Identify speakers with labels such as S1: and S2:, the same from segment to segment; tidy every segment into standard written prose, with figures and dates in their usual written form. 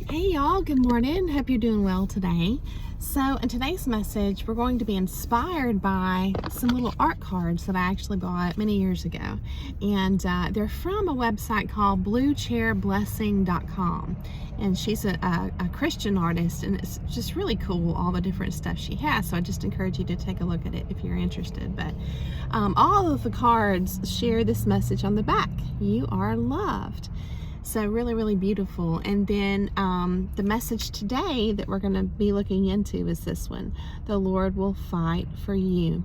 S1: Hey y'all, good morning. Hope you're doing well today. So in today's message, we're going to be inspired by some little art cards that I actually bought many years ago. And they're from a website called bluechairblessing.com. And she's a Christian artist, and it's just really cool, all the different stuff she has. So I just encourage you to take a look at it if you're interested. But all of the cards share this message on the back. You are loved. So really, really beautiful. And then the message today that we're going to be looking into is this one: the Lord will fight for you.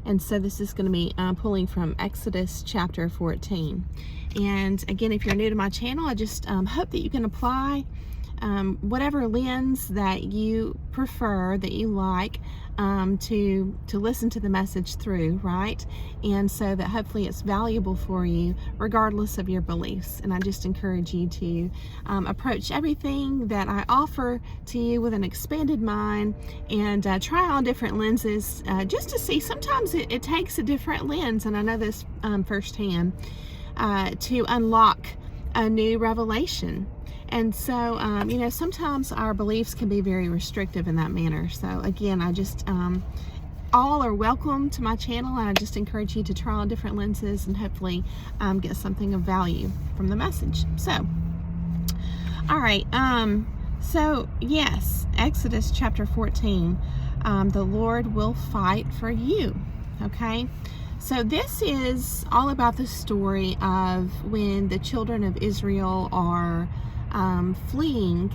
S1: And so this is going to be pulling from Exodus chapter 14. And again, if you're new to my channel, I just hope that you can apply whatever lens that you prefer, that you like, to listen to the message through, right? And so that hopefully it's valuable for you regardless of your beliefs. And I just encourage you to approach everything that I offer to you with an expanded mind, and try on different lenses just to see. Sometimes it takes a different lens, and I know this firsthand, to unlock a new revelation. And so, sometimes our beliefs can be very restrictive in that manner. So again, I just, all are welcome to my channel, and I just encourage you to try on different lenses and hopefully get something of value from the message. So, all right. So yes, Exodus chapter 14, the Lord will fight for you. Okay. So this is all about the story of when the children of Israel are fleeing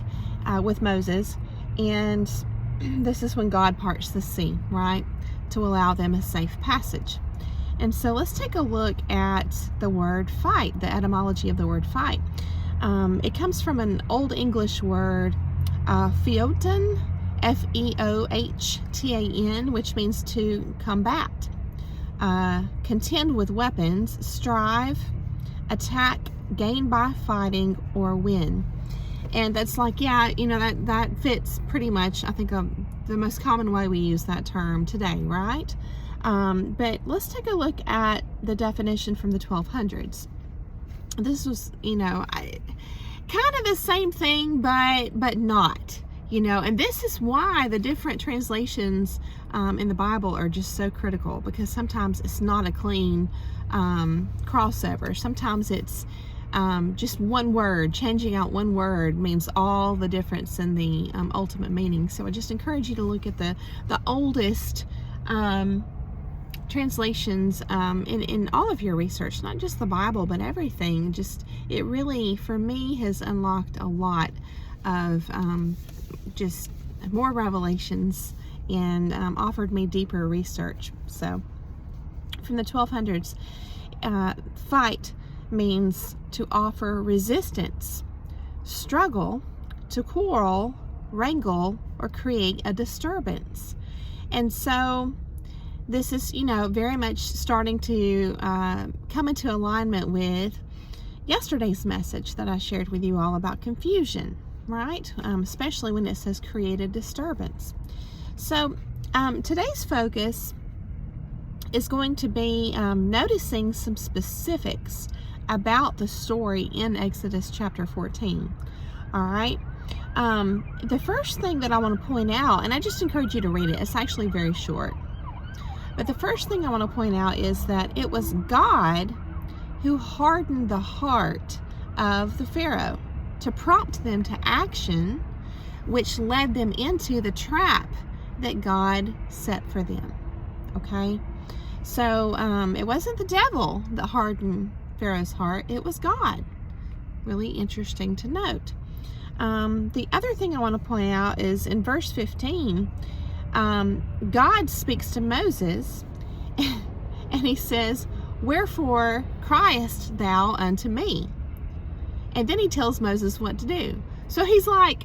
S1: with Moses, and this is when God parts the sea, right, to allow them a safe passage. And so let's take a look at the word fight, the etymology of the word fight. It comes from an Old English word, feohtan, F-E-O-H-T-A-N, which means to combat, contend with weapons, strive, attack, gain by fighting, or win. And that's like, yeah, that fits pretty much, I think, the most common way we use that term today, right? But let's take a look at the definition from the 1200s. This was, kind of the same thing, but not, and this is why the different translations in the Bible are just so critical, because sometimes it's not a clean crossover. Sometimes it's just one word, changing out one word means all the difference in the ultimate meaning. So I just encourage you to look at the oldest translations in all of your research, not just the Bible, but everything. Just, it really, for me, has unlocked a lot of just more revelations, and offered me deeper research. So from the 1200s, fight means to offer resistance, struggle, to quarrel, wrangle, or create a disturbance. And so this is, very much starting to come into alignment with yesterday's message that I shared with you all about confusion, right? Especially when it says create a disturbance. So today's focus is going to be noticing some specifics about the story in Exodus chapter 14. All right. The first thing that I want to point out, and I just encourage you to read it, it's actually very short. But the first thing I want to point out is that it was God who hardened the heart of the Pharaoh to prompt them to action, which led them into the trap that God set for them. Okay. So it wasn't the devil that hardened Pharaoh's heart, it was God. Really interesting to note. The other thing I want to point out is in verse 15, God speaks to Moses and he says, "Wherefore criest thou unto me?" And then he tells Moses what to do. So he's like,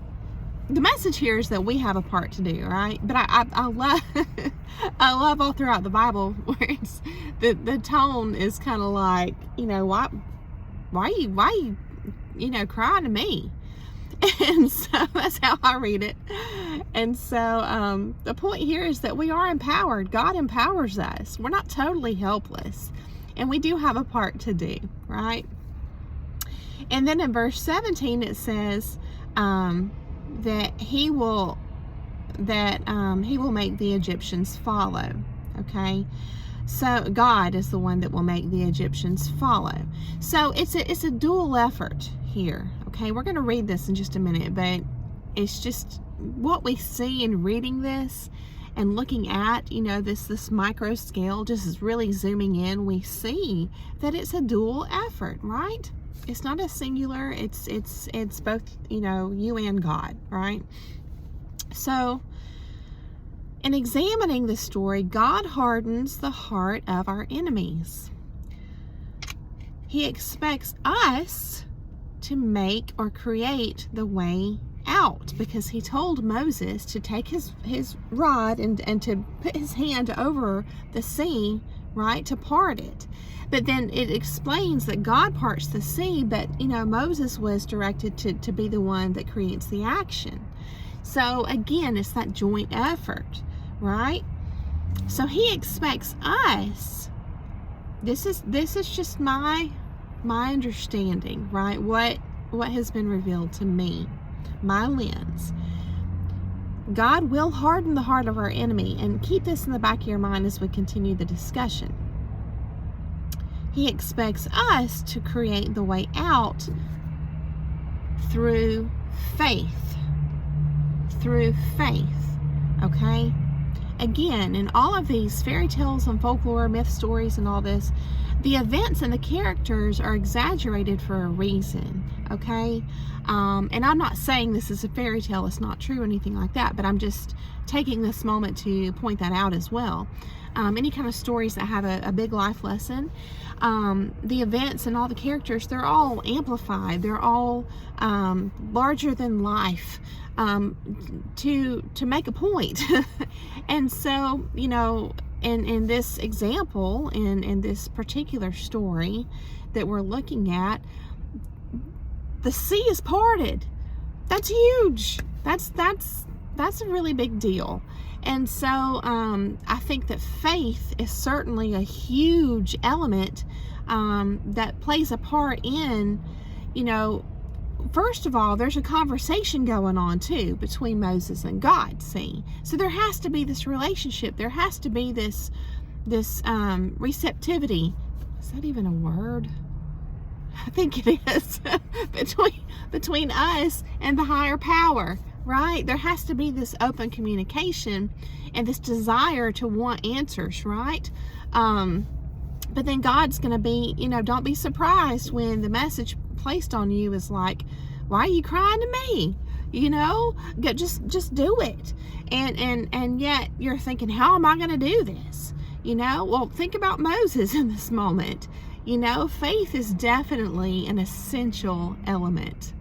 S1: the message here is that we have a part to do, right? But I love I love all throughout the Bible where it's the tone is kind of like, why you crying to me? And so that's how I read it. And so the point here is that we are empowered. God empowers us. We're not totally helpless, and we do have a part to do, right? And then in verse 17 it says, that he will make the Egyptians follow. Okay, so God is the one that will make the Egyptians follow. So it's a dual effort here. Okay, we're going to read this in just a minute, but it's just what we see in reading this and looking at, this micro scale, just is really zooming in. We see that it's a dual effort, right? It's not a singular. It's both, you and God, right? So, in examining the story, God hardens the heart of our enemies. He expects us to make or create the way out, because he told Moses to take his rod and to put his hand over the sea, right, to part it. But then it explains that God parts the sea, but Moses was directed to be the one that creates the action. So again, it's that joint effort, right? So he expects us. This is just my understanding, right? What has been revealed to me, my lens. God will harden the heart of our enemy, and keep this in the back of your mind as we continue the discussion. He expects us to create the way out through faith. Through faith, okay? Again, in all of these fairy tales and folklore, myth stories and all this, the events and the characters are exaggerated for a reason, okay? And I'm not saying this is a fairy tale, it's not true or anything like that, but I'm just taking this moment to point that out as well. Any kind of stories that have a big life lesson, the events and all the characters, they're all amplified, they're all larger than life, to make a point. And so, in this example, in this particular story that we're looking at, the sea is parted. That's huge. That's a really big deal. And so I think that faith is certainly a huge element that plays a part in, first of all, there's a conversation going on too between Moses and God, see? So there has to be this relationship. There has to be this receptivity. Is that even a word? I think it is. between us and the higher power, right? There has to be this open communication and this desire to want answers, right? But then God's going to be, don't be surprised when the message placed on you is like, why are you crying to me? Just do it. And yet you're thinking, how am I going to do this? Well, think about Moses in this moment. Faith is definitely an essential element.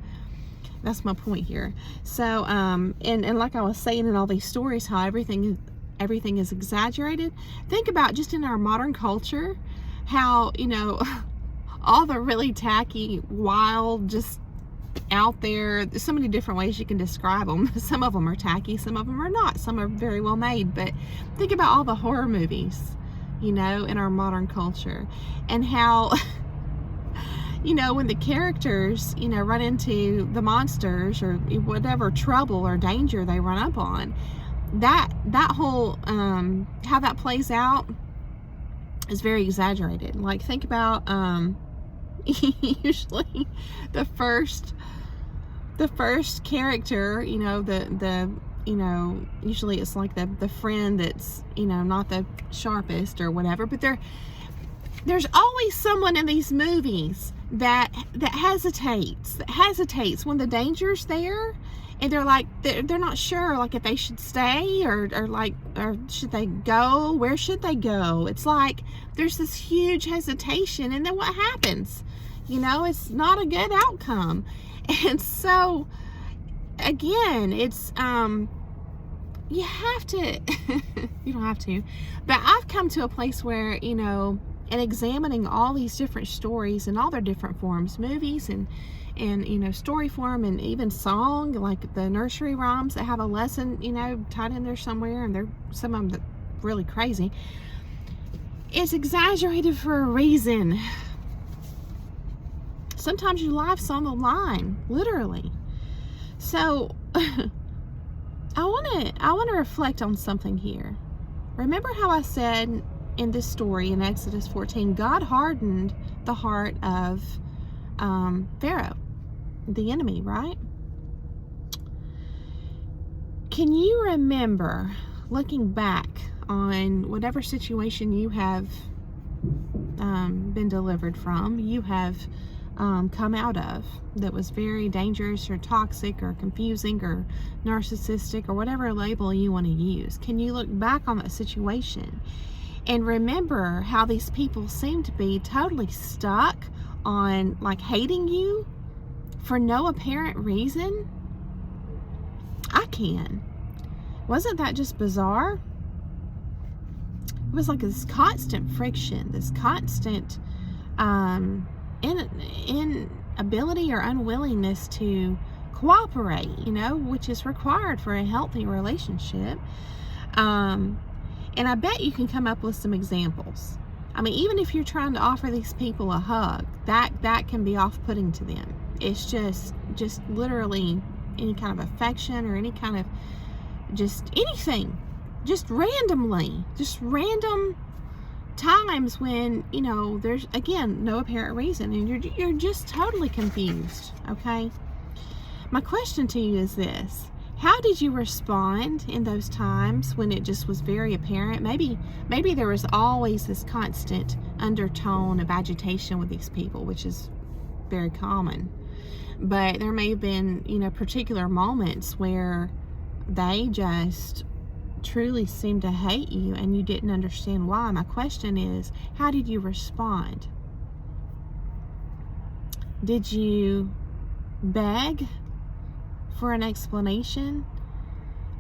S1: That's my point here. So, and like I was saying in all these stories, how everything is exaggerated. Think about just in our modern culture, how, all the really tacky, wild, just out there, there's so many different ways you can describe them. Some of them are tacky, some of them are not. Some are very well made, but think about all the horror movies, in our modern culture, and how, when the characters, run into the monsters or whatever trouble or danger they run up on, that whole, how that plays out is very exaggerated. Like, think about, usually the first character, usually it's like the friend that's, not the sharpest or whatever, but there's always someone in these movies that hesitates when the danger's there, and they're not sure, like, if they should stay or should they go, where should they go. It's like there's this huge hesitation, and then what happens? It's not a good outcome. And so again, it's you have to you don't have to, but I've come to a place where, in examining all these different stories and all their different forms, movies and story form, and even song, like the nursery rhymes that have a lesson, tied in there somewhere, and they're some of them really crazy. It's exaggerated for a reason. Sometimes your life's on the line, literally. So I want to reflect on something here. Remember how I said in this story in Exodus 14, God hardened the heart of Pharaoh, the enemy, right? Can you remember looking back on whatever situation you have been delivered from, you have come out of, that was very dangerous or toxic or confusing or narcissistic or whatever label you want to use? Can you look back on that situation and remember how these people seem to be totally stuck on like hating you for no apparent reason? I can. Wasn't that just bizarre? It was like this constant friction, this constant inability or unwillingness to cooperate, which is required for a healthy relationship. And I bet you can come up with some examples. I mean, even if you're trying to offer these people a hug, that can be off-putting to them. It's just literally any kind of affection or any kind of just anything, just randomly, just random times when, there's, again, no apparent reason and you're just totally confused, okay? My question to you is this: how did you respond in those times when it just was very apparent? Maybe there was always this constant undertone of agitation with these people, which is very common. But there may have been, particular moments where they just truly seemed to hate you and you didn't understand why. My question is, how did you respond? Did you beg for an explanation?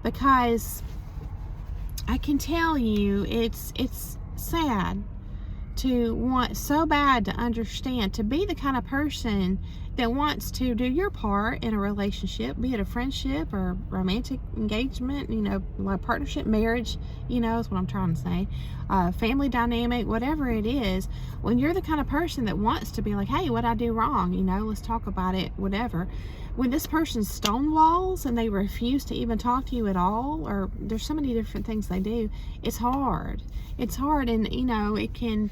S1: Because I can tell you it's sad to want so bad to understand, to be the kind of person that wants to do your part in a relationship, be it a friendship or romantic engagement, like partnership, marriage, is what I'm trying to say, family dynamic, whatever it is. When you're the kind of person that wants to be like, hey, what'd I do wrong? Let's talk about it, whatever. When this person stonewalls and they refuse to even talk to you at all, or there's so many different things they do, it's hard. It's hard, and, it can,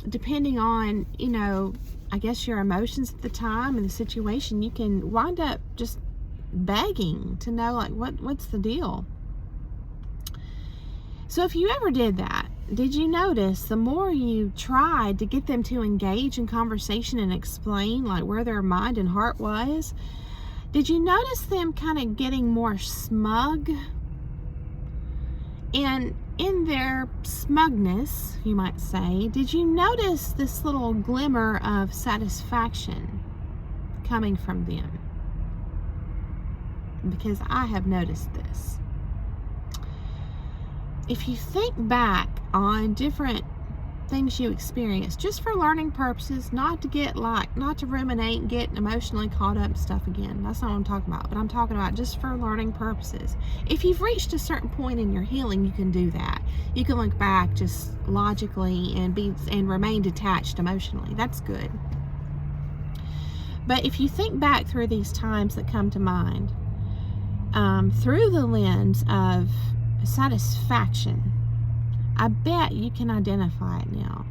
S1: depending on, I guess your emotions at the time and the situation, you can wind up just begging to know, like, what's the deal? So if you ever did that, did you notice the more you tried to get them to engage in conversation and explain, like, where their mind and heart was, did you notice them kind of getting more smug? And in their smugness, you might say, did you notice this little glimmer of satisfaction coming from them? Because I have noticed this. If you think back on different things you experienced, just for learning purposes, not to ruminate and get emotionally caught up in stuff again. That's not what I'm talking about. But I'm talking about just for learning purposes. If you've reached a certain point in your healing, you can do that. You can look back just logically and remain detached emotionally. That's good. But if you think back through these times that come to mind, through the lens of satisfaction, I bet you can identify it now.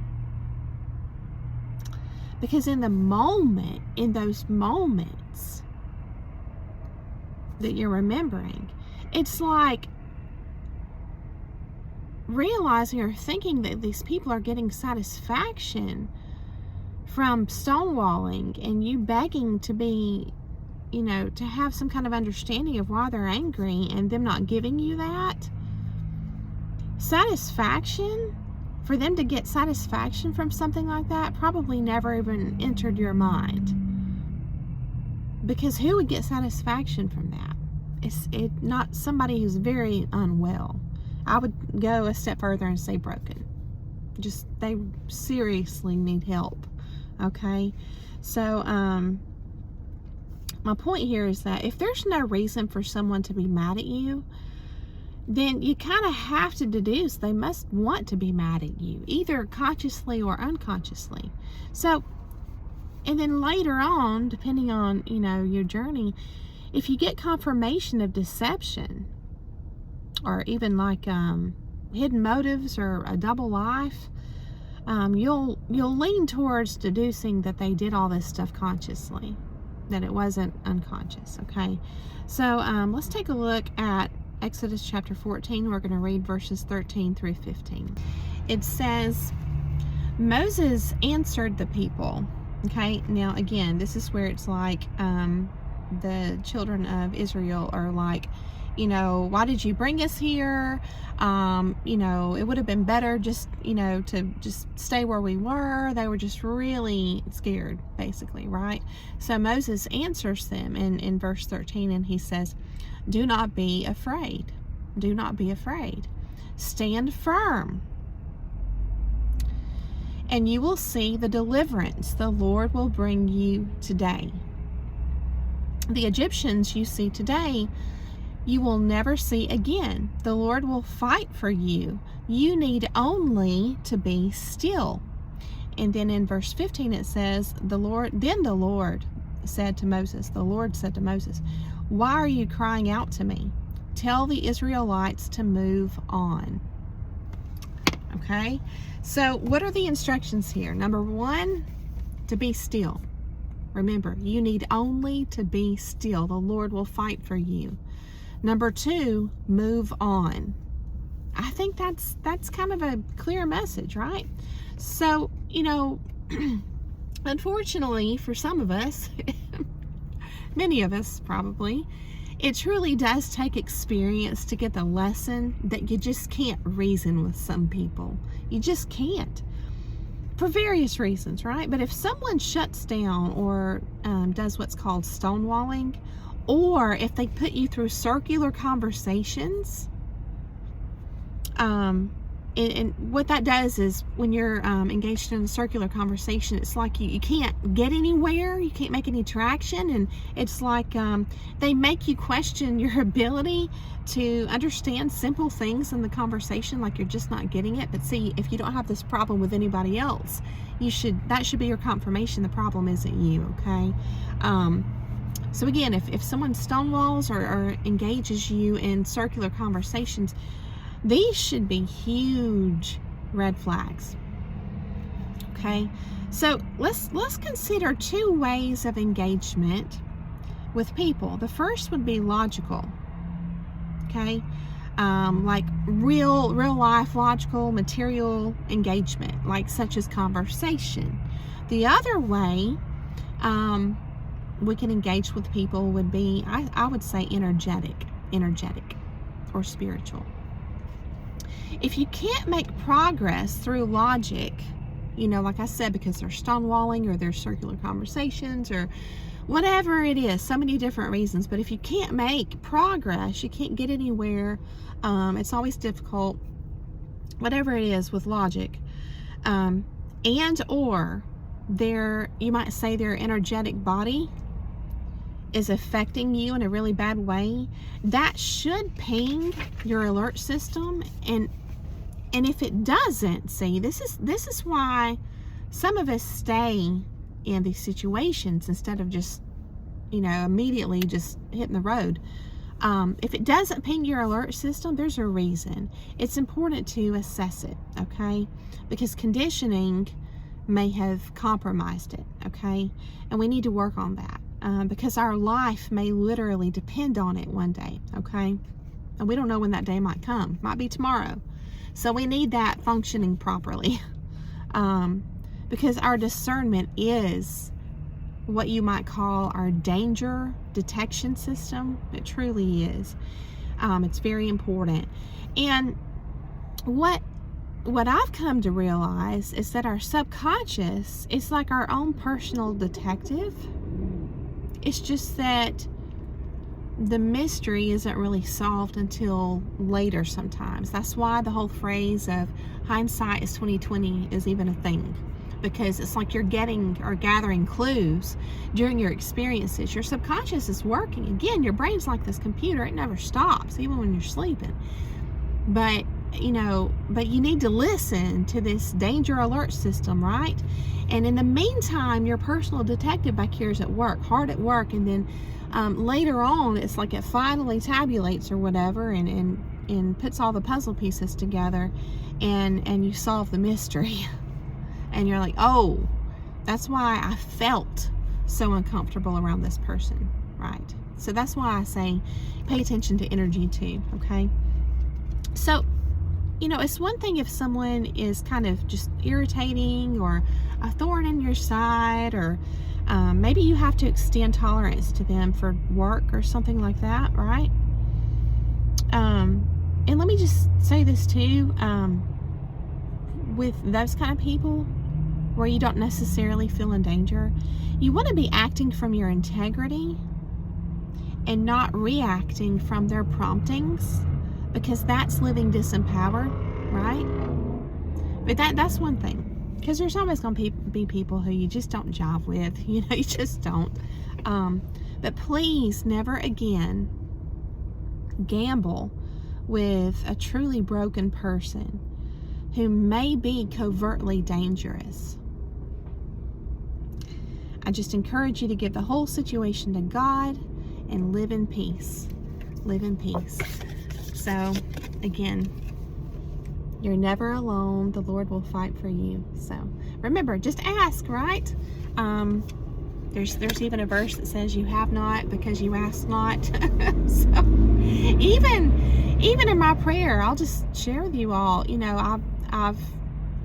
S1: Because in those moments that you're remembering, it's like realizing or thinking that these people are getting satisfaction from stonewalling and you begging to be, to have some kind of understanding of why they're angry and them not giving you that. Satisfaction, for them to get satisfaction from something like that, probably never even entered your mind. Because who would get satisfaction from that? It's not somebody who's very unwell. I would go a step further and say broken. Just, they seriously need help. Okay? So, my point here is that if there's no reason for someone to be mad at you, then you kind of have to deduce they must want to be mad at you, either consciously or unconsciously. So, and then later on, depending on, your journey, if you get confirmation of deception, or even like hidden motives or a double life, you'll lean towards deducing that they did all this stuff consciously, that it wasn't unconscious. Okay, so let's take a look at Exodus chapter 14. We're going to read verses 13 through 15. It says, Moses answered the people. Okay, now again, this is where it's like the children of Israel are like, why did you bring us here? It would have been better just, to just stay where we were. They were just really scared, basically, right? So Moses answers them in verse 13, and he says, do not be afraid. Do not be afraid. Stand firm, and you will see the deliverance the Lord will bring you today. The Egyptians you see today, you will never see again. The Lord will fight for you. You need only to be still. And then in verse 15 it says, the Lord said to Moses, why are you crying out to me? Tell the Israelites to move on. Okay, so what are the instructions here? Number one, to be still. Remember, you need only to be still. The Lord will fight for you. Number two, move on. I think that's kind of a clear message, right? So, unfortunately for some of us, many of us probably, it truly does take experience to get the lesson that you just can't reason with some people. You just can't, for various reasons, right? But if someone shuts down or does what's called stonewalling, or if they put you through circular conversations, and what that does is when you're engaged in a circular conversation, it's like you can't get anywhere, you can't make any traction, and it's like they make you question your ability to understand simple things in the conversation, like you're just not getting it. But see, if you don't have this problem with anybody else, that should be your confirmation the problem isn't you, okay? So again, if someone stonewalls or engages you in circular conversations, these should be huge red flags. Okay, so let's consider two ways of engagement with people. The first would be logical. Okay, like real life logical material engagement, like such as conversation. The other way we can engage with people would be, I would say, energetic or spiritual. If you can't make progress through logic, like I said, because they're stonewalling or there's circular conversations or whatever it is, so many different reasons, but if you can't make progress, you can't get anywhere, it's always difficult, whatever it is with logic, and or you might say their energetic body is affecting you in a really bad way, that should ping your alert system. And if it doesn't, see, this is why some of us stay in these situations instead of just immediately just hitting the road. If it doesn't ping your alert system, there's a reason. It's important to assess it, okay? Because conditioning may have compromised it, okay? And we need to work on that. Because our life may literally depend on it one day, okay? And we don't know when that day might come. Might be tomorrow. So we need that functioning properly. Because our discernment is what you might call our danger detection system. It truly is. It's very important. And what I've come to realize is that our subconscious is like our own personal detective. It's just that the mystery isn't really solved until later sometimes. That's why the whole phrase of hindsight is 20/20 is even a thing. Because it's like you're getting or gathering clues during your experiences. Your subconscious is working. Again, your brain's like this computer. It never stops, even when you're sleeping. But you need to listen to this danger alert system, right? And in the meantime, your personal detective back here is at work, hard at work, and then later on, it's like it finally tabulates or whatever, and puts all the puzzle pieces together, and you solve the mystery. And you're like, oh, that's why I felt so uncomfortable around this person, right? So that's why I say pay attention to energy too, okay? So, it's one thing if someone is kind of just irritating or a thorn in your side, or maybe you have to extend tolerance to them for work or something like that, right? And let me just say this too, with those kind of people where you don't necessarily feel in danger, you want to be acting from your integrity and not reacting from their promptings, because that's living disempowered, right? But that's one thing, because there's always going to be people who you just don't jive with, you just don't. But please never again gamble with a truly broken person who may be covertly dangerous. I just encourage you to give the whole situation to God and live in peace. Live in peace. So, again, you're never alone. The Lord will fight for you. So, remember, just ask, right? There's even a verse that says you have not because you ask not. So, even in my prayer, I'll just share with you all, I've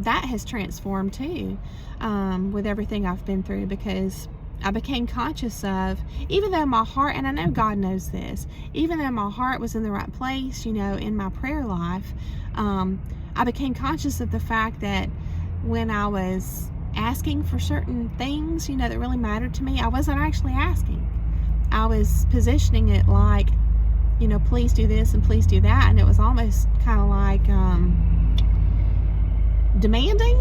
S1: that has transformed too, with everything I've been through, because I became conscious of, even though my heart, and I know God knows this, even though my heart was in the right place, in my prayer life, I became conscious of the fact that when I was asking for certain things, that really mattered to me, I wasn't actually asking. I was positioning it like, please do this and please do that, and it was almost kind of like demanding.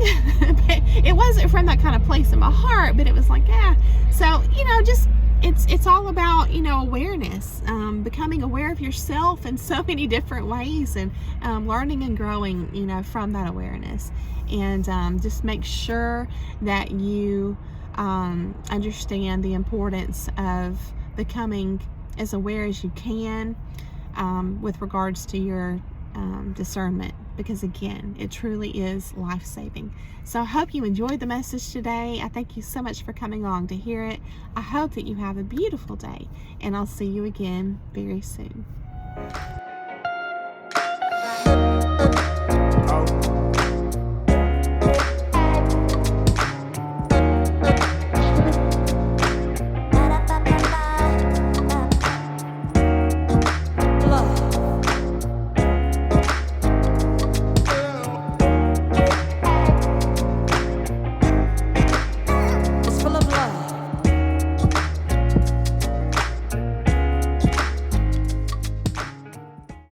S1: It wasn't from that kind of place in my heart, but it was like, yeah. So, just it's all about, awareness, becoming aware of yourself in so many different ways, and learning and growing, from that awareness. And just make sure that you understand the importance of becoming as aware as you can with regards to your discernment, because again, it truly is life-saving. So I hope you enjoyed the message today. I thank you so much for coming along to hear it. I hope that you have a beautiful day, and I'll see you again very soon.